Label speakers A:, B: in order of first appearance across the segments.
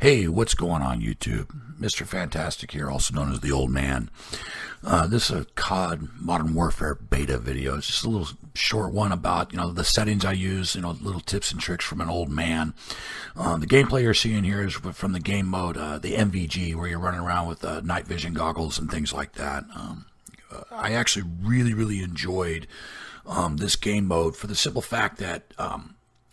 A: Hey, what's going on YouTube? Mr. Fantastic here, also known as the Old Man. This is a COD Modern Warfare beta video. It's just a little short one about, the settings I use, little tips and tricks from an old man. The gameplay you're seeing here is from the game mode, the MVG, where you're running around with night vision goggles and things like that. I actually really enjoyed this game mode for the simple fact that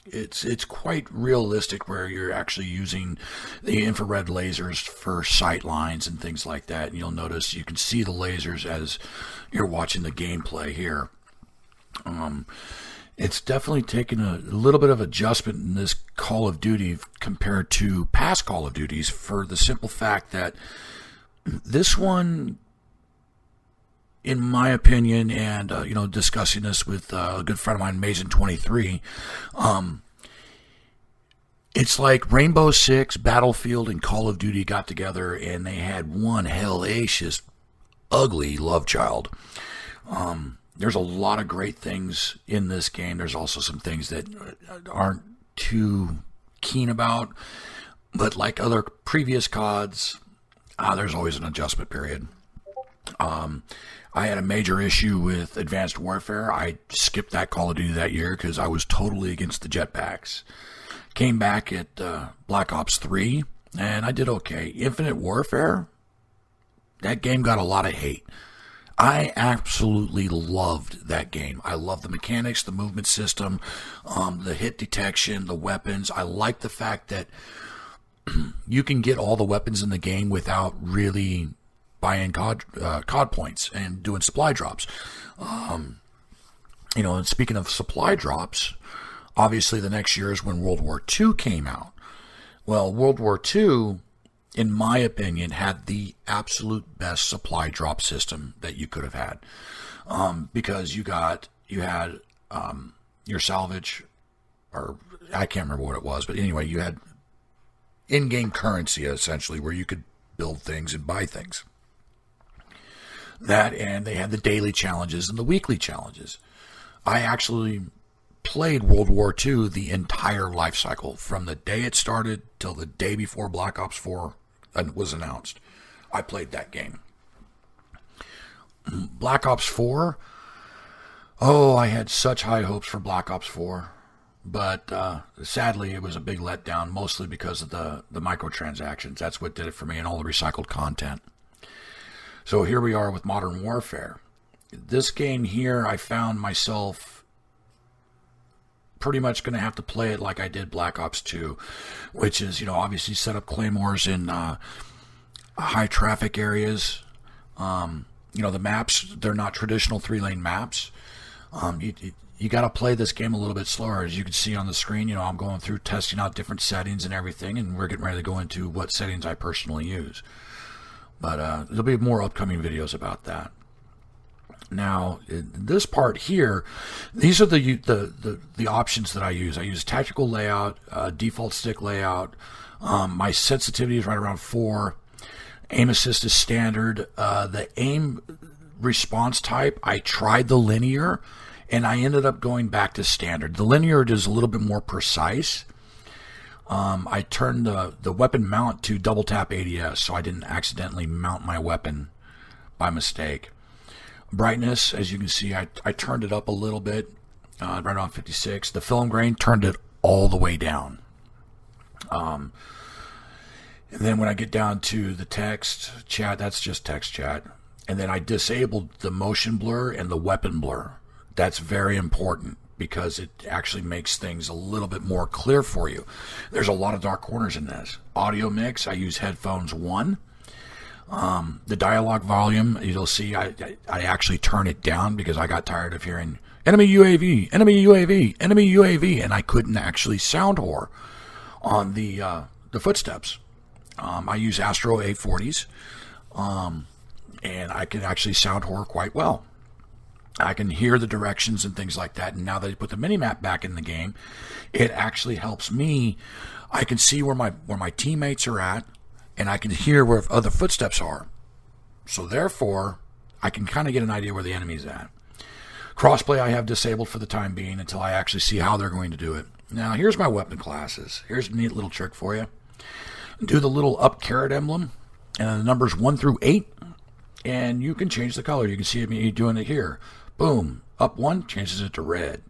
A: it's quite realistic, where you're actually using the infrared lasers for sight lines and things like that. And you'll notice you can see the lasers as you're watching the gameplay here. It's definitely taken a little bit of adjustment in this Call of Duty compared to past Call of Duties, for the simple fact that this one, in my opinion, and discussing this with a good friend of mine, Mason23, it's like Rainbow Six, Battlefield, and Call of Duty got together, and they had one hellacious, ugly love child. There's a lot of great things in this game. There's also some things that aren't too keen about, but like other previous CODs, there's always an adjustment period. I had a major issue with Advanced Warfare. I skipped that Call of Duty that year because I was totally against the jetpacks. Came back at Black Ops 3, and I did okay. Infinite Warfare, that game got a lot of hate. I absolutely loved that game. I love the mechanics, the movement system, the hit detection, the weapons. I like the fact that you can get all the weapons in the game without really buying COD points and doing supply drops. And speaking of supply drops, obviously the next year is when World War II came out. Well, World War II, in my opinion, had the absolute best supply drop system that you could have had, because you had your salvage, or I can't remember what it was, but anyway, you had in-game currency essentially, where you could build things and buy things. That, and they had the daily challenges and the weekly challenges. I actually played World War II the entire life cycle, from the day it started till the day before Black Ops 4 was announced. I played that game. Black Ops 4, I had such high hopes for Black Ops 4, but sadly it was a big letdown, mostly because of the microtransactions. That's what did it for me, and all the recycled content. So here we are with Modern Warfare. This game here, I found myself pretty much going to have to play it like I did Black Ops 2, which is, obviously set up claymores in high traffic areas. The maps, they're not traditional 3-lane maps. You got to play this game a little bit slower. As you can see on the screen, I'm going through testing out different settings and everything, and we're getting ready to go into what settings I personally use. But there'll be more upcoming videos about that. Now, this part here, these are the options that I use. I use tactical layout, default stick layout. My sensitivity is right around 4. Aim assist is standard. The aim response type, I tried the linear, and I ended up going back to standard. The linear is a little bit more precise. I turned the weapon mount to double tap ADS, so I didn't accidentally mount my weapon by mistake. Brightness, as you can see, I turned it up a little bit, right around 56. The film grain, turned it all the way down. And then when I get down to the text chat, that's just text chat. And then I disabled the motion blur and the weapon blur. That's very important, because it actually makes things a little bit more clear for you. There's a lot of dark corners in this. Audio mix, I use headphones 1. The dialogue volume, you'll see I actually turn it down, because I got tired of hearing enemy UAV, enemy UAV, enemy UAV, and I couldn't actually sound whore on the footsteps. I use Astro A40s, and I can actually sound whore quite well. I can hear the directions and things like that. And now that I put the minimap back in the game, it actually helps me. I can see where my teammates are at, and I can hear where other footsteps are. So therefore, I can kind of get an idea where the enemy's at. Crossplay I have disabled for the time being until I actually see how they're going to do it. Now, here's my weapon classes. Here's a neat little trick for you. do the little up caret emblem, and the numbers 1 through 8, and you can change the color. You can see me doing it here. Boom, up 1 changes it to red.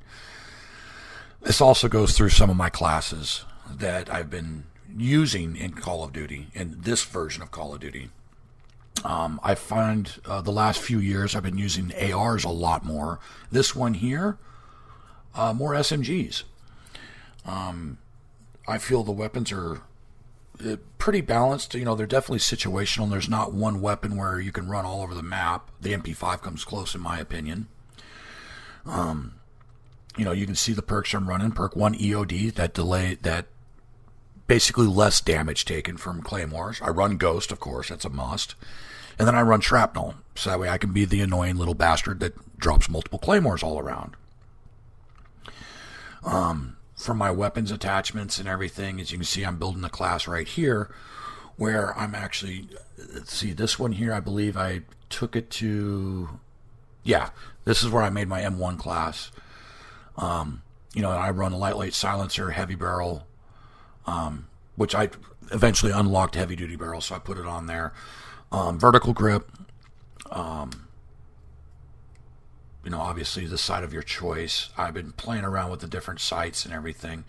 A: This also goes through some of my classes that I've been using in Call of Duty, in this version of Call of Duty. I find the last few years I've been using ARs a lot more. This one here, more SMGs. I feel the weapons are pretty balanced. You know, they're definitely situational. There's not one weapon where you can run all over the map. The MP5 comes close, in my opinion. You know, you can see the perks I'm running. Perk 1 EOD, that basically less damage taken from claymores. I run Ghost, of course, that's a must. And then I run Shrapnel, so that way I can be the annoying little bastard that drops multiple claymores all around. For my weapons attachments and everything, as you can see, I'm building a class right here where I'm actually, let's see, this one here, I believe I took it to, yeah, this is where I made my M1 class. You know, I run a lightweight silencer, heavy barrel, which I eventually unlocked heavy duty barrel, so I put it on there. Vertical grip, you know, obviously the sight of your choice. I've been playing around with the different sights and everything,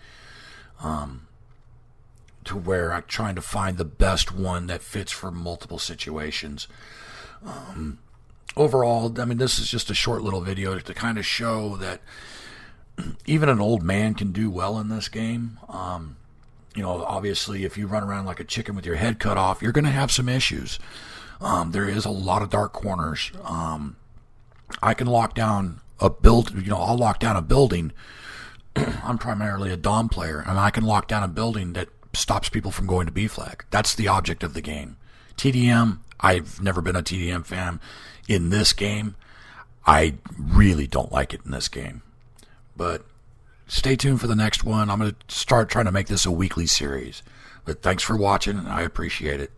A: to where I'm trying to find the best one that fits for multiple situations. Overall, I mean, this is just a short little video to kind of show that even an old man can do well in this game. You know, obviously, if you run around like a chicken with your head cut off, you're going to have some issues. There is a lot of dark corners. I can lock down a I'll lock down a building. I'm primarily a Dom player, and I can lock down a building that stops people from going to B-Flag. That's the object of the game. TDM, I've never been a TDM fan. In this game, I really don't like it in this game. But stay tuned for the next one. I'm going to start trying to make this a weekly series. But thanks for watching, and I appreciate it.